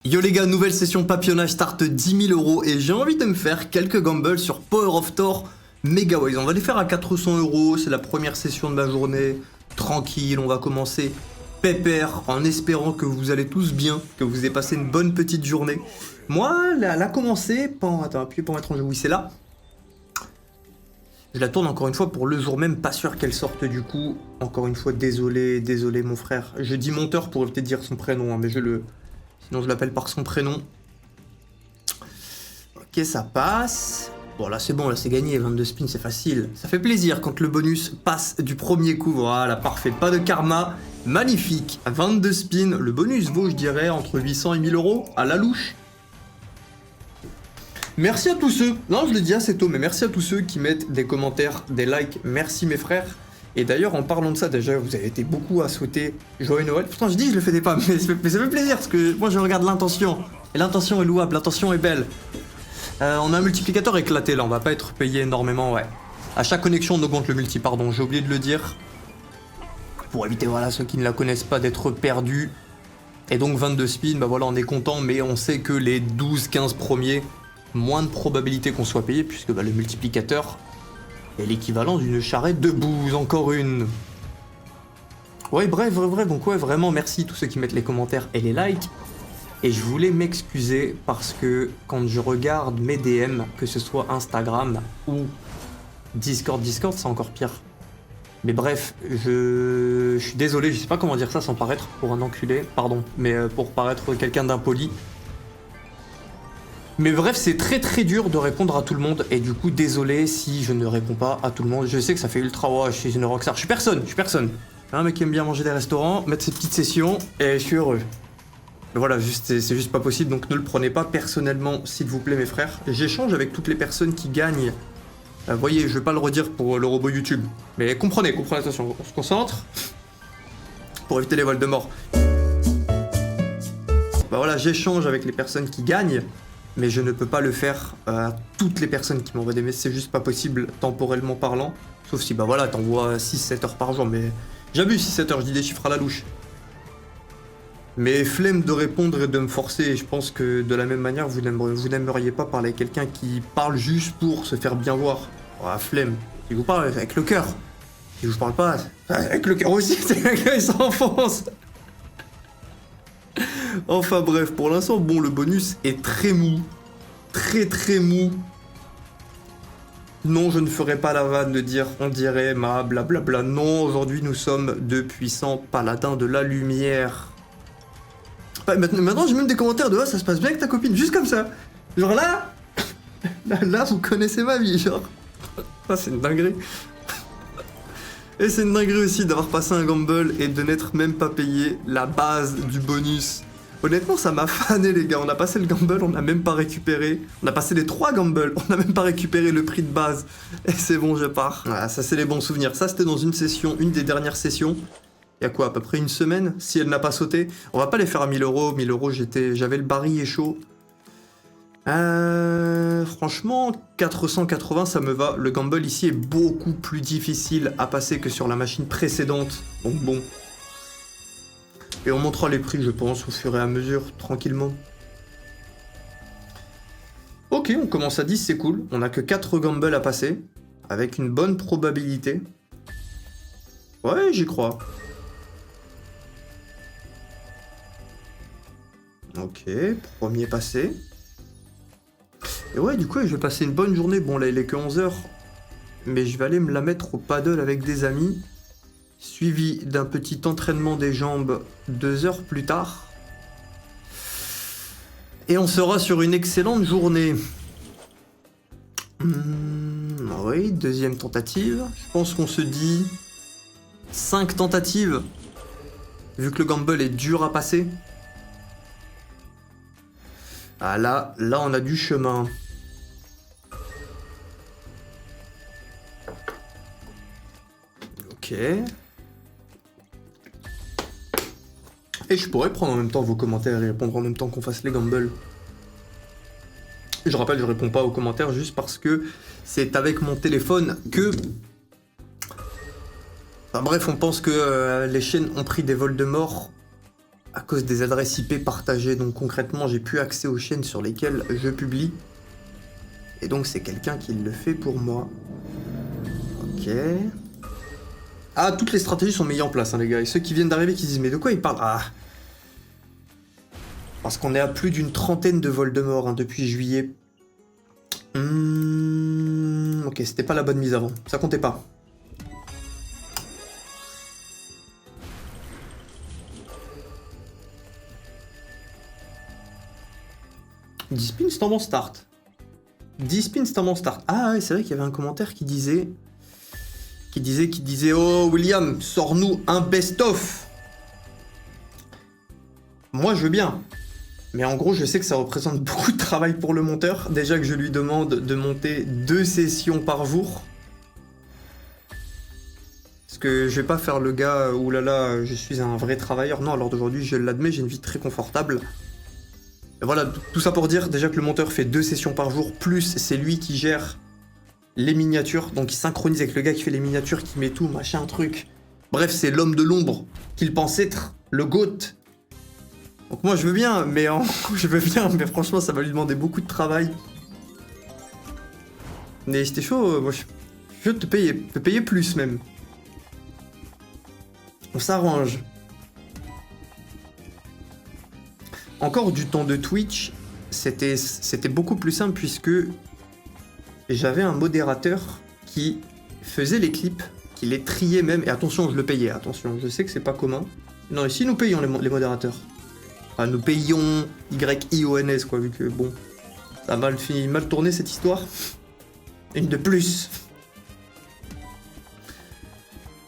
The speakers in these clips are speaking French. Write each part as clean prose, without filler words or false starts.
Yo les gars, nouvelle session papillonnage start 10 000 € et j'ai envie de me faire quelques gambles sur Power of Thor Megawise. On va les faire à 400 €, c'est la première session de ma journée, tranquille, on va commencer pépère en espérant que vous allez tous bien, que vous ayez passé une bonne petite journée. Moi, elle a commencé, attends, appuyez pour mettre en jeu, oui c'est là. Je la tourne encore une fois pour le jour même, pas sûr qu'elle sorte du coup. Encore une fois, désolé mon frère. Je dis monteur pour peut-être dire son prénom, hein, mais sinon je l'appelle par son prénom. Ok, ça passe. Bon là c'est bon, là c'est gagné, 22 spins c'est facile. Ça fait plaisir quand le bonus passe du premier coup, voilà, parfait, pas de karma. Magnifique, 22 spins, le bonus vaut je dirais entre 800 et 1000 € à la louche. Merci à tous ceux, non je l'ai dit assez tôt, mais merci à tous ceux qui mettent des commentaires, des likes, merci mes frères. Et d'ailleurs en parlant de ça, déjà vous avez été beaucoup à souhaiter Joyeux Noël. Pourtant je dis je le faisais pas, mais ça fait plaisir parce que moi je regarde l'intention. Et l'intention est louable, l'intention est belle. On a un multiplicateur éclaté là, on va pas être payé énormément, ouais. À chaque connexion on augmente le multi, pardon, j'ai oublié de le dire. Pour éviter voilà ceux qui ne la connaissent pas d'être perdus. Et donc 22 spins, bah voilà on est content, mais on sait que les 12-15 premiers, moins de probabilité qu'on soit payé, puisque bah, le multiplicateur est l'équivalent d'une charrette de bouse, encore une. Ouais bref, donc ouais vraiment merci tous ceux qui mettent les commentaires et les likes. Et je voulais m'excuser parce que quand je regarde mes DM, que ce soit Instagram ou Discord c'est encore pire. Mais bref, je suis désolé, je sais pas comment dire ça sans paraître pour un enculé, pardon, mais pour paraître quelqu'un d'impoli. Mais bref, c'est très dur de répondre à tout le monde et du coup désolé si je ne réponds pas à tout le monde. Je sais que ça fait ultra ouais, je suis une rockstar, je suis personne. Un mec qui aime bien manger des restaurants, mettre ses petites sessions et je suis heureux. Mais voilà, c'est juste pas possible, donc ne le prenez pas personnellement, s'il vous plaît mes frères. J'échange avec toutes les personnes qui gagnent. Vous voyez, je vais pas le redire pour le robot YouTube. Mais comprenez, attention, on se concentre. Pour éviter les vols de mort. Bah voilà, j'échange avec les personnes qui gagnent. Mais je ne peux pas le faire à toutes les personnes qui m'envoient des messages, c'est juste pas possible temporellement parlant. Sauf si bah voilà, t'envoies 6-7 heures par jour, mais j'abuse 6-7 heures, je dis des chiffres à la louche. Mais flemme de répondre et de me forcer, et je pense que de la même manière, vous n'aimeriez pas parler à quelqu'un qui parle juste pour se faire bien voir. Oh, flemme. Si vous parlez avec le cœur. Si je vous parle pas, avec le cœur aussi, c'est un gars, il s'enfonce. Enfin bref, pour l'instant, bon, le bonus est très mou. Très mou. Non, je ne ferai pas la vanne de dire on dirait ma blablabla. Non, aujourd'hui nous sommes de puissants paladins de la lumière. Maintenant j'ai même des commentaires de ça se passe bien avec ta copine, juste comme ça. Genre là, là vous connaissez ma vie, genre. Ça c'est une dinguerie. Et c'est une dinguerie aussi d'avoir passé un gamble et de n'être même pas payé la base du bonus. Honnêtement ça m'a fané les gars, on a passé le gamble, on n'a même pas récupéré. On a passé les 3 gambles, on n'a même pas récupéré le prix de base. Et c'est bon, je pars. Voilà, ça c'est les bons souvenirs. Ça c'était dans une session, une des dernières sessions. Il y a quoi, à peu près une semaine, si elle n'a pas sauté. On va pas les faire à 1000 €. 1000 €, j'avais le barillet chaud. Franchement, 480, ça me va. Le gamble ici est beaucoup plus difficile à passer que sur la machine précédente. Donc bon. Et on montrera les prix, je pense, au fur et à mesure, tranquillement. Ok, on commence à 10, c'est cool. On a que 4 gambles à passer, avec une bonne probabilité. Ouais, j'y crois. Ok, premier passé. Et ouais, du coup, je vais passer une bonne journée. Bon, là, il est que 11 h. Mais je vais aller me la mettre au paddle avec des amis. Suivi d'un petit entraînement des jambes 2 heures plus tard. Et on sera sur une excellente journée. Oui, deuxième tentative. Je pense qu'on se dit 5 tentatives. Vu que le gamble est dur à passer. Ah là on a du chemin. Ok. Et je pourrais prendre en même temps vos commentaires et répondre en même temps qu'on fasse les gambles. Je rappelle, je réponds pas aux commentaires juste parce que c'est avec mon téléphone que... Enfin bref, on pense que les chaînes ont pris des vols de mort à cause des adresses IP partagées. Donc concrètement, j'ai plus accès aux chaînes sur lesquelles je publie. Et donc c'est quelqu'un qui le fait pour moi. Ok. Ah, toutes les stratégies sont mises en place, hein, les gars. Et ceux qui viennent d'arriver qui disent mais de quoi ils parlent? Ah. Parce qu'on est à plus d'une trentaine de Voldemort hein, depuis juillet. Ok, c'était pas la bonne mise avant. Ça comptait pas. « 10 spins, c'est un bon start. » 10 spins, c'est un bon start. Ah ouais, c'est vrai qu'il y avait un commentaire qui disait... Oh, William, sors-nous un best-of. Moi, je veux bien. Mais en gros, je sais que ça représente beaucoup de travail pour le monteur. Déjà que je lui demande de monter 2 sessions par jour. Parce que je vais pas faire le gars, oulala, je suis un vrai travailleur. Non, alors d'aujourd'hui, je l'admets, j'ai une vie très confortable. Et voilà, tout ça pour dire déjà que le monteur fait 2 sessions par jour, plus c'est lui qui gère les miniatures. Donc il synchronise avec le gars qui fait les miniatures, qui met tout, machin, truc. Bref, c'est l'homme de l'ombre qu'il pense être, le GOAT. Donc moi je veux bien, mais franchement ça va lui demander beaucoup de travail. Mais c'était chaud, moi je veux te payer plus même. On s'arrange. Encore du temps de Twitch, c'était beaucoup plus simple puisque j'avais un modérateur qui faisait les clips, qui les triait même, et attention je le payais, attention, je sais que c'est pas commun. Non, ici nous payons les modérateurs. Enfin, nous payons YIONS quoi, vu que bon, ça a mal tourné cette histoire. Une de plus.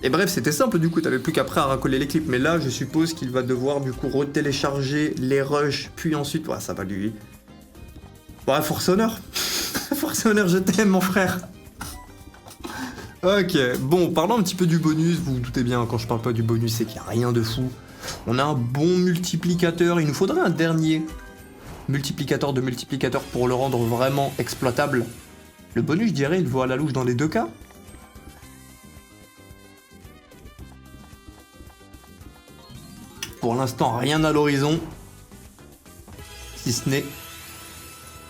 Et bref, c'était simple du coup, t'avais plus qu'après à racoler les clips, mais là je suppose qu'il va devoir du coup retélécharger les rushs, puis ensuite, ouais, ça va lui... Ouais, Force Honor. Force Honor, je t'aime mon frère. Ok, bon, parlons un petit peu du bonus, vous vous doutez bien, quand je parle pas du bonus, c'est qu'il n'y a rien de fou. On a un bon multiplicateur, il nous faudrait un dernier multiplicateur de multiplicateur pour le rendre vraiment exploitable. Le bonus, je dirais, il vaut à la louche dans les deux cas. Pour l'instant, rien à l'horizon. Si ce n'est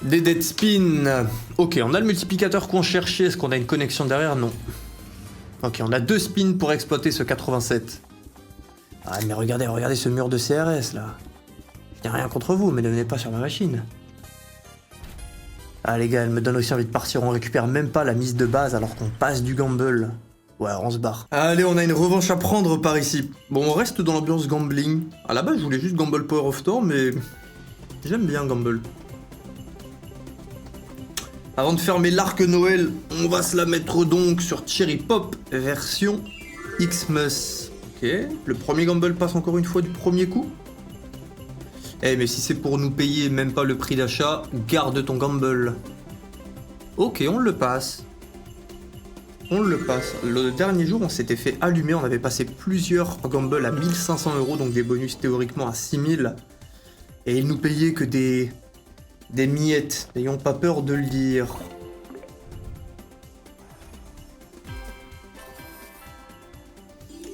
des dead spins. Ok, on a le multiplicateur qu'on cherchait. Est-ce qu'on a une connexion derrière? Non. Ok, on a 2 spins pour exploiter ce 87. Ah, mais regardez ce mur de CRS, là. Je n'ai rien contre vous, mais ne venez pas sur ma machine. Ah, les gars, elle me donne aussi envie de partir. On récupère même pas la mise de base alors qu'on passe du gamble. Ouais, on se barre. Allez, on a une revanche à prendre par ici. Bon, on reste dans l'ambiance gambling. À la base, je voulais juste gamble Power of Thor, mais j'aime bien gamble. Avant de fermer l'arc Noël, on va se la mettre donc sur Cherry Pop version Xmas. Ok, le premier gamble passe encore une fois du premier coup. Eh, mais si c'est pour nous payer même pas le prix d'achat, garde ton gamble. Ok, on le passe. On le passe. Le dernier jour, on s'était fait allumer. On avait passé plusieurs gambles à 1500 €, donc des bonus théoriquement à 6000. Et ils nous payaient que des miettes. N'ayons pas peur de le dire.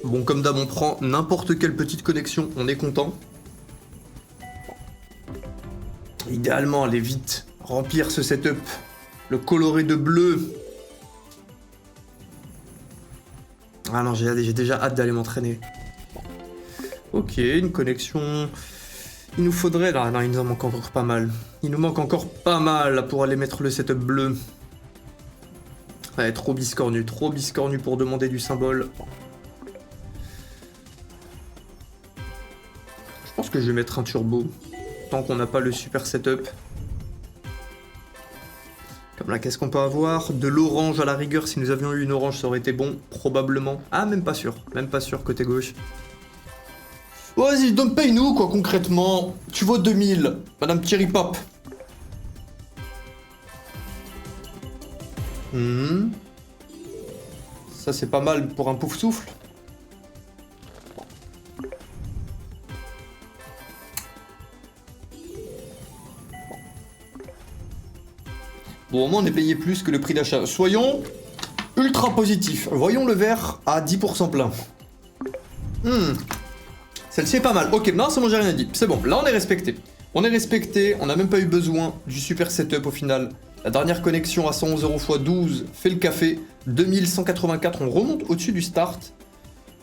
Bon, comme d'hab, on prend n'importe quelle petite connexion. On est content. Idéalement, aller vite remplir ce setup. Le colorer de bleu. Ah non, j'ai déjà hâte d'aller m'entraîner. Ok, une connexion... Il nous faudrait... Non, il nous en manque encore pas mal. Il nous manque encore pas mal pour aller mettre le setup bleu. Ouais, trop biscornu pour demander du symbole. Je pense que je vais mettre un turbo. Tant qu'on n'a pas le super setup. Comme là, qu'est-ce qu'on peut avoir? De l'orange à la rigueur, si nous avions eu une orange, ça aurait été bon, probablement. Ah, même pas sûr, côté gauche. Vas-y, donc paye-nous, quoi, concrètement. Tu vaux 2000, Madame Cherry Pop. Ça, c'est pas mal pour un pouf souffle. Bon, au moins on est payé plus que le prix d'achat. Soyons ultra positifs. Voyons le verre à 10% plein. Celle-ci est pas mal. Ok, non, c'est bon, j'ai rien dit. C'est bon, là on est respecté. On est respecté, on n'a même pas eu besoin du super setup au final. La dernière connexion à 111 € x 12 fait le café. 2184, on remonte au-dessus du start.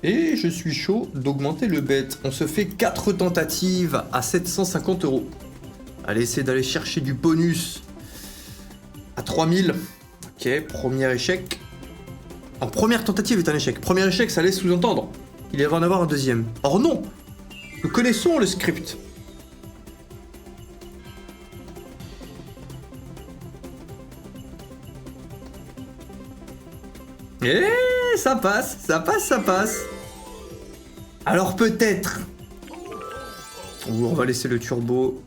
Et je suis chaud d'augmenter le bet. On se fait 4 tentatives à 750 €. Allez, essayer d'aller chercher du bonus à 3000. Ok, premier échec. En première tentative est un échec. Premier échec, ça laisse sous-entendre qu'il va en avoir un deuxième. Or non, nous connaissons le script. Et ça passe, ça passe, ça passe. Alors peut-être. On va laisser le turbo.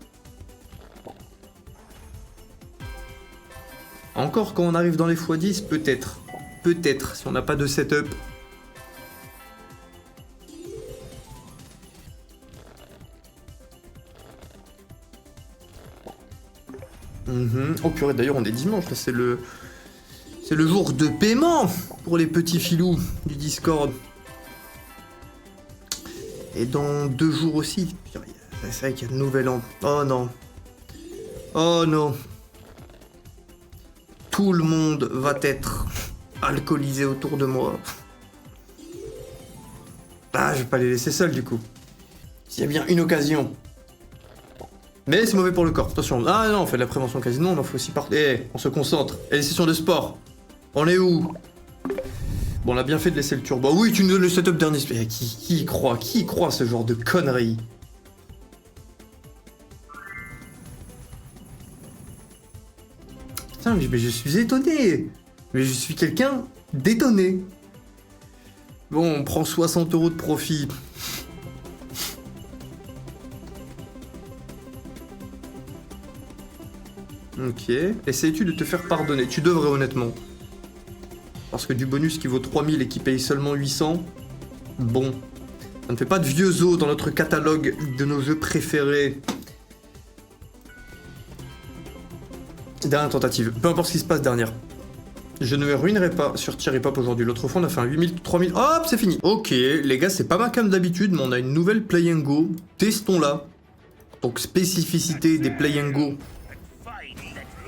Encore quand on arrive dans les x10, peut-être. Peut-être, si on n'a pas de setup. Oh purée, d'ailleurs on est dimanche, là c'est le... C'est le jour de paiement pour les petits filous du Discord. Et dans 2 jours aussi. C'est vrai qu'il y a le nouvel an. Oh non. Oh non. Tout le monde va être alcoolisé autour de moi. Ah, je vais pas les laisser seuls du coup. S'il y a bien une occasion. Mais c'est mauvais pour le corps, attention. Ah non, on fait de la prévention casino, on en fait aussi parler. Eh, on se concentre. Et les sessions de sport. On est où? Bon, on a bien fait de laisser le turbo. Oui, tu nous donnes le setup dernier. Qui y croit? Qui y croit à ce genre de conneries? Putain, mais je suis étonné. Mais je suis quelqu'un d'étonné. Bon, on prend 60 € de profit. Ok. Essayes-tu de te faire pardonner? Tu devrais honnêtement. Parce que du bonus qui vaut 3000 et qui paye seulement 800, bon, ça ne fait pas de vieux os dans notre catalogue de nos jeux préférés. Dernière tentative, peu importe ce qui se passe dernière. Je ne me ruinerai pas sur Thierry Pop aujourd'hui. L'autre fois on a fait un 8000, 3000, hop c'est fini. Ok les gars, c'est pas ma cam d'habitude, mais on a une nouvelle Play and Go, testons-la. Donc spécificité des Play and Go,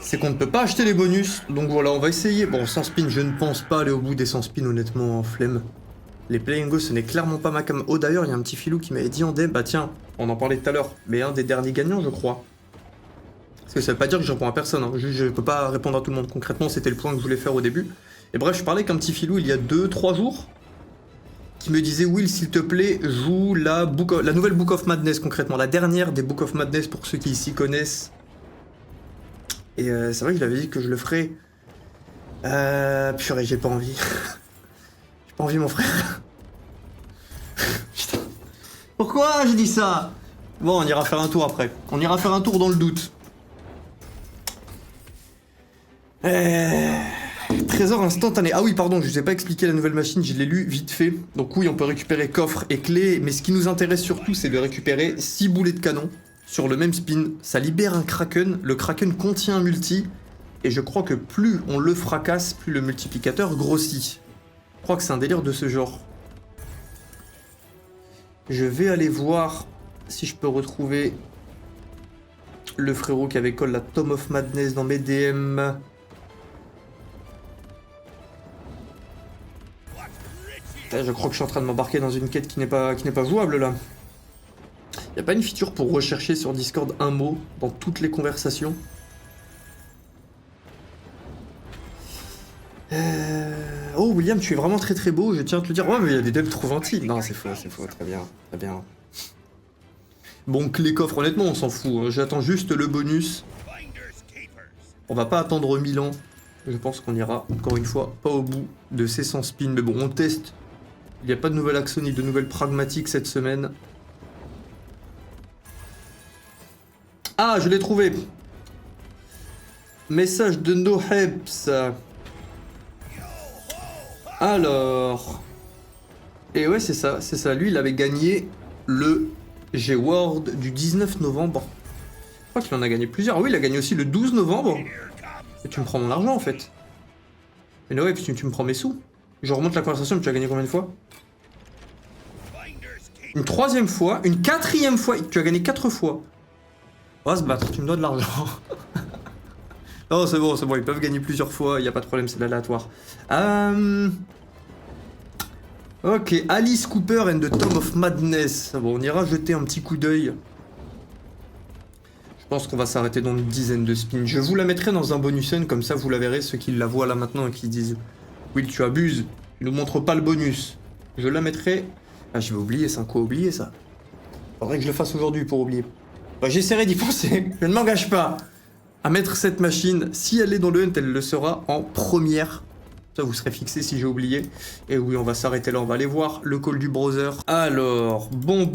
c'est qu'on ne peut pas acheter les bonus, donc voilà, on va essayer. Bon, sans spin, je ne pense pas aller au bout des 100 spins, honnêtement, en flemme. Les Play and Go, ce n'est clairement pas ma cam. Oh, d'ailleurs, il y a un petit filou qui m'avait dit en DM, bah tiens, on en parlait tout à l'heure, mais un des derniers gagnants, je crois. Parce que ça veut pas dire que je réponds à personne, hein. Je peux pas répondre à tout le monde. Concrètement, c'était le point que je voulais faire au début. Et bref, je parlais qu'un petit filou, il y a 2-3 jours, qui me disait, Will, s'il te plaît, joue la nouvelle Book of Madness, concrètement. La dernière des Book of Madness, pour ceux qui s'y connaissent. Et c'est vrai que je l'avais dit que je le ferais. Purée, j'ai pas envie. J'ai pas envie, mon frère. Putain. Pourquoi j'ai dit ça? Bon, on ira faire un tour après. On ira faire un tour dans le doute. Trésor instantané. Ah oui, pardon, je vous ai pas expliqué la nouvelle machine, je l'ai lu vite fait. Donc oui, on peut récupérer coffre et clé, mais ce qui nous intéresse surtout, c'est de récupérer 6 boulets de canon. Sur le même spin, ça libère un Kraken, le Kraken contient un multi, et je crois que plus on le fracasse, plus le multiplicateur grossit. Je crois que c'est un délire de ce genre. Je vais aller voir si je peux retrouver le frérot qui avait call la Tome of Madness dans mes DM. Je crois que je suis en train de m'embarquer dans une quête qui n'est pas jouable là. Y a pas une feature pour rechercher sur Discord un mot dans toutes les conversations? Oh William, tu es vraiment très très beau, je tiens à te le dire. Ouais, mais il y a des devs trop gentils. Non, c'est faux, très bien, très bien. Bon, que les coffres, honnêtement, on s'en fout. Hein. J'attends juste le bonus. On va pas attendre 1000 ans. Je pense qu'on ira, encore une fois, pas au bout de ces 100 spins. Mais bon, on teste. Il n'y a pas de nouvelle Axon ni de nouvelle pragmatique cette semaine. Ah, je l'ai trouvé. Message de NoHeps. Alors... Et ouais, c'est ça. Lui, il avait gagné le G-World du 19 novembre. Je crois qu'il en a gagné plusieurs. Ah oui, il a gagné aussi le 12 novembre. Et tu me prends mon argent, en fait. Mais NoHeps, tu me prends mes sous. Je remonte la conversation, mais tu as gagné combien de fois? Une troisième fois, une quatrième fois. Tu as gagné 4 fois. On va se battre, tu me dois de l'argent. Non, c'est bon, ils peuvent gagner plusieurs fois, il n'y a pas de problème, c'est l'aléatoire. Ok, Alice Cooper and the Tom of Madness. Bon, on ira jeter un petit coup d'œil. Je pense qu'on va s'arrêter dans une dizaine de spins. Je vous la mettrai dans un bonus N, comme ça vous la verrez, ceux qui la voient là maintenant et qui disent Will, tu abuses, tu nous montres pas le bonus. Je la mettrai... Ah, je vais oublier, c'est un coup oublié ça. Faudrait que je le fasse aujourd'hui pour oublier. Bah, j'essaierai d'y penser, je ne m'engage pas à mettre cette machine. Si elle est dans le hunt, elle le sera en première. Ça, vous serez fixé si j'ai oublié. Et oui, on va s'arrêter là, on va aller voir le call du browser. Alors, bon.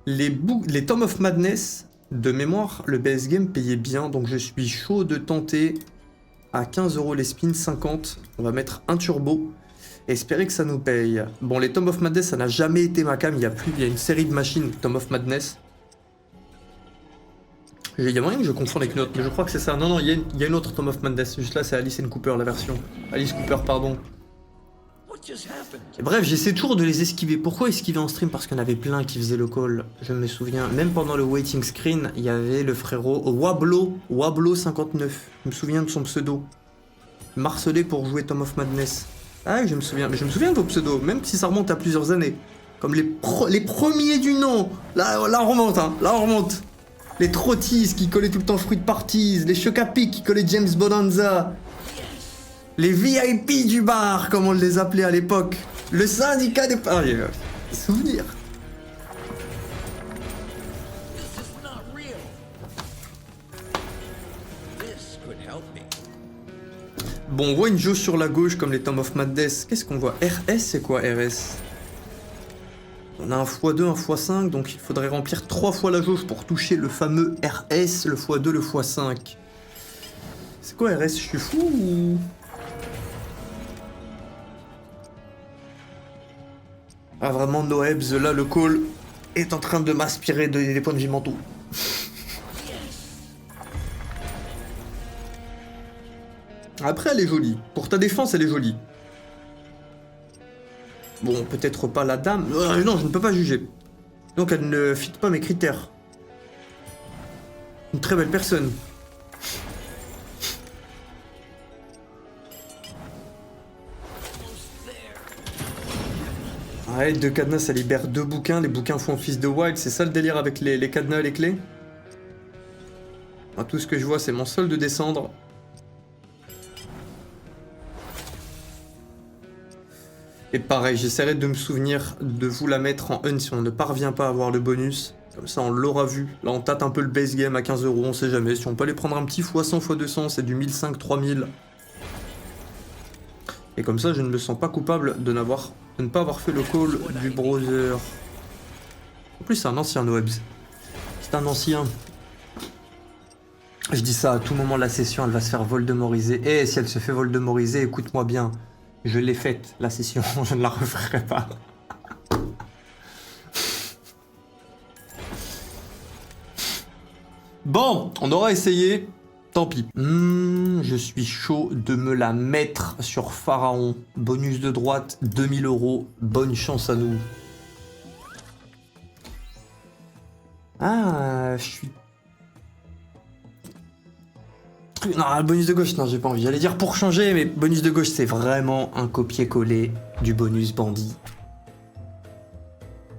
Les Tom of Madness, de mémoire, le BS Game payait bien, donc je suis chaud de tenter à 15 € les spins, 50. On va mettre un turbo et espérer que ça nous paye. Bon, les Tom of Madness, ça n'a jamais été ma cam, il y a une série de machines Tom of Madness. Il y a moyen que je confonde avec une autre, mais je crois que c'est ça. Non, il y a une autre Tom of Madness. Juste là, c'est Alice Cooper, la version. Alice Cooper, pardon. Et bref, j'essaie toujours de les esquiver. Pourquoi esquiver en stream? Parce qu'il y en avait plein qui faisaient le call. Je me souviens, même pendant le waiting screen, il y avait le frérot Wablo59. Je me souviens de son pseudo. Marcelé pour jouer Tom of Madness. Ah, je me souviens. Mais je me souviens de vos pseudos, même si ça remonte à plusieurs années. Comme les premiers du nom. Là, on remonte, hein. Là, on remonte. Les Trottis qui collaient tout le temps Fruit Parties, les Chocapic qui collaient James Bonanza, les VIP du bar, comme on les appelait à l'époque, le syndicat des paris. Souvenirs. Bon, on voit une jauge sur la gauche comme les Tom of Madness. Qu'est-ce qu'on voit? RS, c'est quoi RS? On a un x2, un x5, donc il faudrait remplir 3 fois la jauge pour toucher le fameux RS, le x2, le x5. C'est quoi RS? Je suis fou ou... Ah vraiment, Noebs, là le call est en train de m'aspirer des points de vie mentaux. Après, elle est jolie. Pour ta défense, elle est jolie. Bon, peut-être pas la dame. Non, je ne peux pas juger. Donc elle ne fit pas mes critères. Une très belle personne. Ouais, 2 cadenas, ça libère 2 bouquins. Les bouquins font office de wild. C'est ça le délire avec les cadenas et les clés. Moi, tout ce que je vois, c'est mon solde de descendre. Et pareil, j'essaierai de me souvenir de vous la mettre en un si on ne parvient pas à avoir le bonus. Comme ça, on l'aura vu. Là, on tâte un peu le base game à 15 €, on sait jamais. Si on peut aller prendre un petit x100, x200, c'est du 1500, 3000. Et comme ça, je ne me sens pas coupable de ne pas avoir fait le call du browser. En plus, c'est un ancien Noebs. C'est un ancien. Je dis ça à tout moment de la session, elle va se faire voldemoriser. Et si elle se fait voldemoriser, écoute-moi bien. Je l'ai faite, la session, je ne la referai pas. Bon, on aura essayé, tant pis. Je suis chaud de me la mettre sur Pharaon. Bonus de droite, 2000 €. Bonne chance à nous. Ah, je suis... Non, le bonus de gauche, non, j'ai pas envie. J'allais dire pour changer, mais bonus de gauche, c'est vraiment un copier-coller du bonus bandit.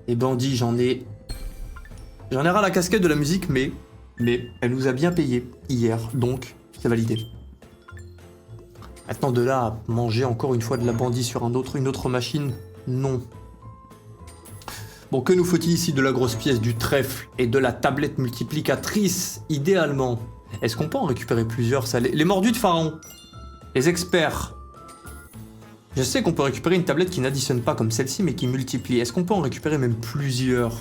Et bandit, j'en ai ras la casquette de la musique, mais elle nous a bien payé hier, donc c'est validé. Maintenant, de là à manger encore une fois de la bandit sur une autre machine, non. Bon, que nous faut-il ici? De la grosse pièce, du trèfle et de la tablette multiplicatrice, idéalement. Est-ce qu'on peut en récupérer plusieurs, ça? Les mordus de Pharaon. Les experts. Je sais qu'on peut récupérer une tablette qui n'additionne pas comme celle-ci, mais qui multiplie. Est-ce qu'on peut en récupérer même plusieurs?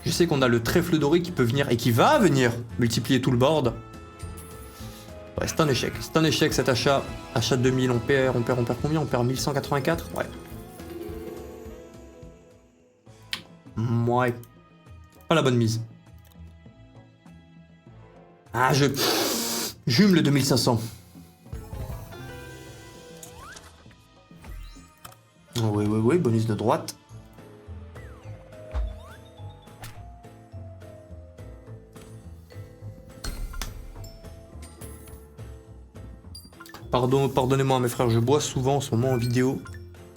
Je sais qu'on a le trèfle doré qui peut venir, et qui va venir, multiplier tout le board. Ouais, c'est un échec. C'est un échec cet achat. Achat de 2000, on perd combien? On perd 1184? Ouais. Ouais. Pas la bonne mise. Ah, j'hume le 2500. Oh, ouais, bonus de droite. Pardonnez-moi mes frères, je bois souvent en ce moment en vidéo,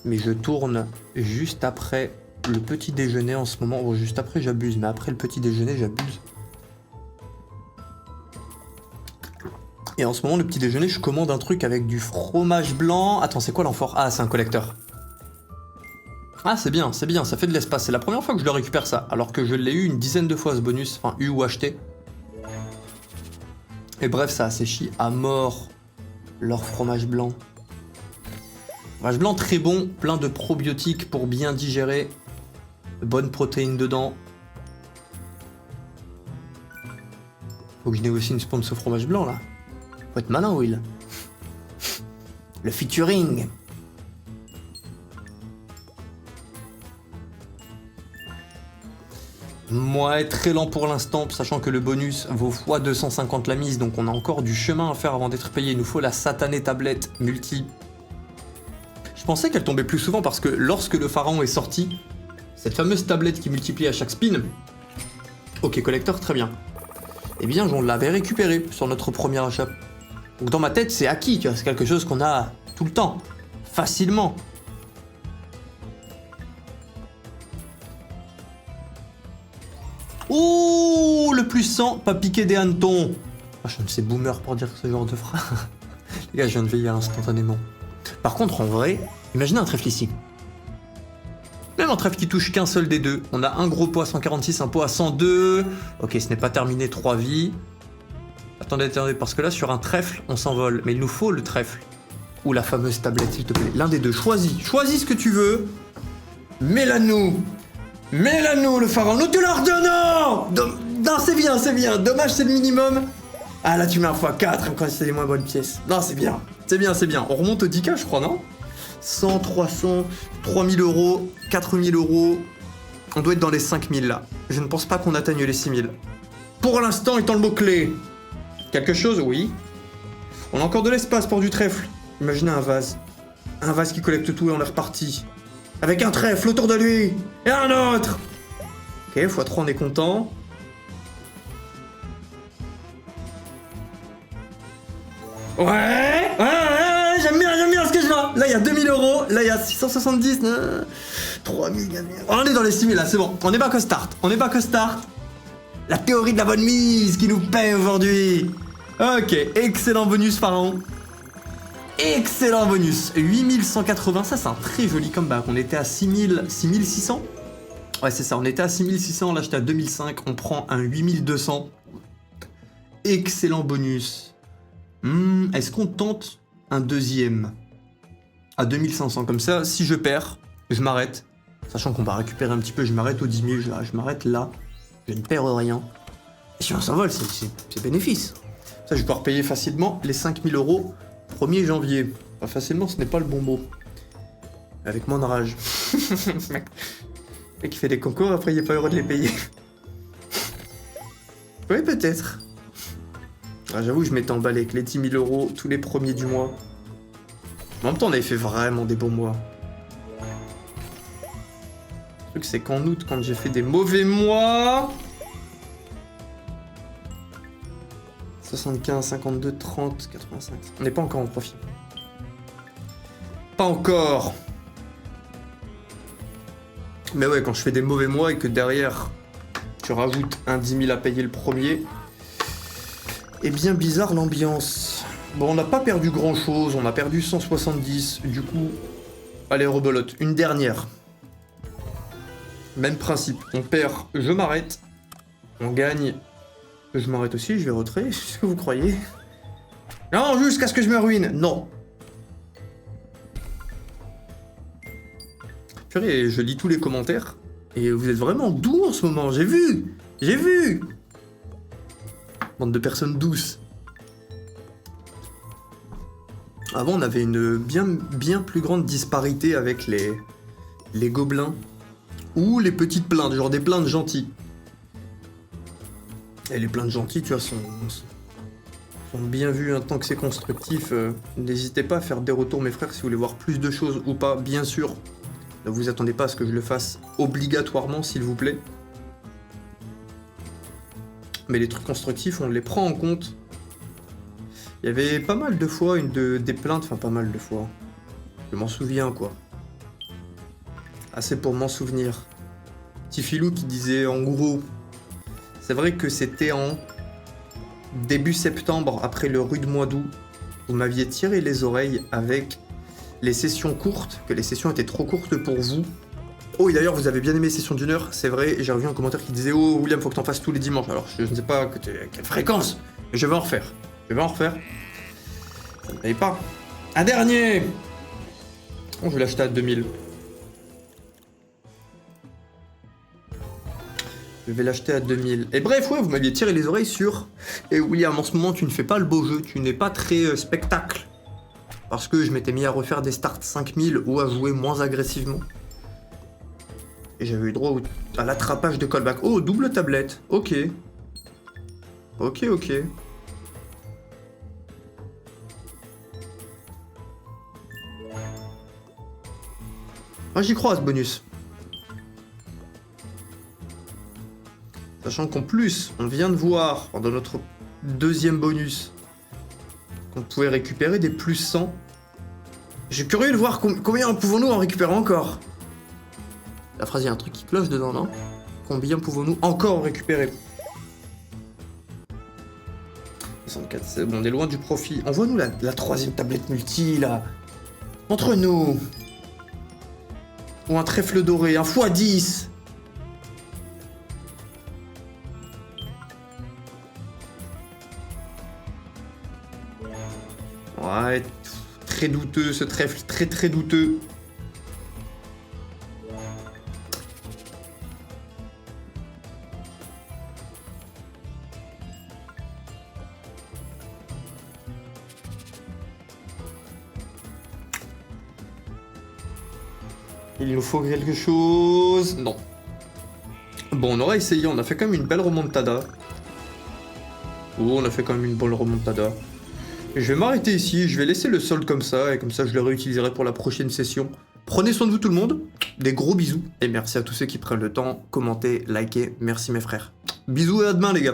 mais je tourne juste après le petit déjeuner en ce moment. Bon, juste après j'abuse, mais après le petit déjeuner j'abuse. Et en ce moment le petit déjeuner je commande un truc avec du fromage blanc. Attends, c'est quoi l'amphore? Ah, c'est un collecteur. Ah, c'est bien, ça fait de l'espace. C'est la première fois que je le récupère ça, alors que je l'ai eu une dizaine de fois ce bonus, enfin eu ou acheté. Et bref, ça asséchit à mort leur fromage blanc. Fromage blanc très bon, plein de probiotiques pour bien digérer. Bonne protéine dedans. Faut que je négocie une spawn de ce fromage blanc là. Faut être malin, Will. Le featuring. Ouais, très lent pour l'instant, sachant que le bonus vaut x 250 la mise, donc on a encore du chemin à faire avant d'être payé. Il nous faut la satanée tablette multi. Je pensais qu'elle tombait plus souvent parce que lorsque le pharaon est sorti, cette fameuse tablette qui multiplie à chaque spin, ok collecteur, très bien. Eh bien, on l'avait récupérée sur notre premier achat. Donc dans ma tête, c'est acquis, tu vois, c'est quelque chose qu'on a tout le temps, facilement. Ouh, le plus 100, pas piquer des hannetons. Oh, je ne sais boomer pour dire ce genre de phrase. Les gars, je viens de vieillir instantanément. Par contre, en vrai, imaginez un trèfle ici. Même un trèfle qui touche qu'un seul des deux. On a un gros pot à 146, un pot à 102. Ok, ce n'est pas terminé, 3 vies. Attendez, parce que là, sur un trèfle, on s'envole. Mais il nous faut le trèfle. Ou la fameuse tablette, s'il te plaît. L'un des deux, choisis. Choisis ce que tu veux. Mets-la-nous. Mets-la-nous, le pharaon. Nous te l'ordonnons. Non, c'est bien. Dommage, c'est le minimum. Ah, là, tu mets un x4, quand c'est les moins bonnes pièces. Non, c'est bien. C'est bien. On remonte au 10K, je crois, non? 100, 300, 3000 euros, 4000 euros. On doit être dans les 5000, là. Je ne pense pas qu'on atteigne les 6000. Pour l'instant, étant le mot-clé. Quelque chose, oui. On a encore de l'espace pour du trèfle. Imaginez un vase. Un vase qui collecte tout et on est reparti. Avec un trèfle autour de lui. Et un autre. Ok, x3, on est content. Ouais, j'aime bien ce que je vois. Là, il y a 2000 euros. Là, il y a 670. 3000. On est dans les 6000, là, c'est bon. On est back au start. La théorie de la bonne mise qui nous paie aujourd'hui. Ok, excellent bonus, pharaon. Excellent bonus. 8180, ça c'est un très joli comeback. On était à 6600. Ouais, c'est ça, on était à 6600, là j'étais à 2005. On prend un 8200. Excellent bonus. Est-ce qu'on tente un deuxième à 2500? Comme ça, si je perds, je m'arrête. Sachant qu'on va récupérer un petit peu, je m'arrête au 10 000, je m'arrête là. Je ne perds rien. Et si on s'envole, c'est bénéfice. Ça, je vais pouvoir payer facilement les 5000 euros 1er janvier. Pas facilement, ce n'est pas le bon mot. Avec moins de rage. Le mec qui fait des concours, après il n'est pas heureux de les payer. Oui, peut-être. Ah, j'avoue, je m'étais emballé avec les 10 000 euros tous les premiers du mois. En même temps, on avait fait vraiment des bons mois. Le truc, c'est qu'en août, quand j'ai fait des mauvais mois... 75, 52, 30, 85... On n'est pas encore en profit. Pas encore. Mais ouais, quand je fais des mauvais mois et que derrière, tu rajoutes un 10 000 à payer le premier... Eh bien, bizarre l'ambiance. Bon, on n'a pas perdu grand-chose, on a perdu 170, du coup... Allez, rebelote, une dernière. Même principe, on perd, je m'arrête. On gagne, je m'arrête aussi, je vais retrait, c'est ce que vous croyez? Non, jusqu'à ce que je me ruine, non. Purée, je lis tous les commentaires, et vous êtes vraiment doux en ce moment, j'ai vu. Bande de personnes douces. Avant, on avait une bien plus grande disparité avec les gobelins. Ou les petites plaintes, genre des plaintes gentilles. Et les plaintes gentilles, tu vois, sont bien vues, hein, tant que c'est constructif. N'hésitez pas à faire des retours, mes frères, si vous voulez voir plus de choses ou pas, bien sûr. Ne vous attendez pas à ce que je le fasse obligatoirement, s'il vous plaît. Mais les trucs constructifs, on les prend en compte. Il y avait pas mal de fois des plaintes, enfin pas mal de fois. Je m'en souviens, quoi. Assez pour m'en souvenir. Petit filou qui disait, en gros, c'est vrai que c'était en début septembre, après le rude mois d'août, vous m'aviez tiré les oreilles avec les sessions courtes, que les sessions étaient trop courtes pour vous. Oh, et d'ailleurs, vous avez bien aimé les sessions d'1 heure, c'est vrai, j'ai revu un commentaire qui disait « Oh, William, faut que t'en fasses tous les dimanches. » Alors, je ne sais pas quelle fréquence, mais je vais en refaire. Je vais en refaire. Ça ne paye pas. Un dernier. Oh, je vais l'acheter à 2000. Je vais l'acheter à 2000. Et bref, ouais, vous m'aviez tiré les oreilles sur... Et William, en ce moment, tu ne fais pas le beau jeu, tu n'es pas très spectacle. Parce que je m'étais mis à refaire des starts 5000 ou à jouer moins agressivement. Et j'avais eu droit à l'attrapage de callback. Oh, double tablette. Ok. Ok, ok. Ah, j'y crois à ce bonus. Sachant qu'en plus, on vient de voir, dans notre deuxième bonus, qu'on pouvait récupérer des plus 100. Je suis curieux de voir combien pouvons-nous en récupérer encore. La phrase, il y a un truc qui cloche dedans, non? Combien pouvons-nous encore en récupérer? 64, c'est bon, on est loin du profit. Envoie-nous la troisième tablette multi, là. Entre nous. Ou un trèfle doré, un x10. Ouais, très douteux ce trèfle, très douteux. Il nous faut quelque chose... Non. Bon, on aura essayé, on a fait quand même une belle remontada. Oh, on a fait quand même une bonne remontada. Et je vais m'arrêter ici, je vais laisser le solde comme ça, et comme ça je le réutiliserai pour la prochaine session. Prenez soin de vous tout le monde, des gros bisous, et merci à tous ceux qui prennent le temps, commentez, likez, merci mes frères. Bisous et à demain les gars.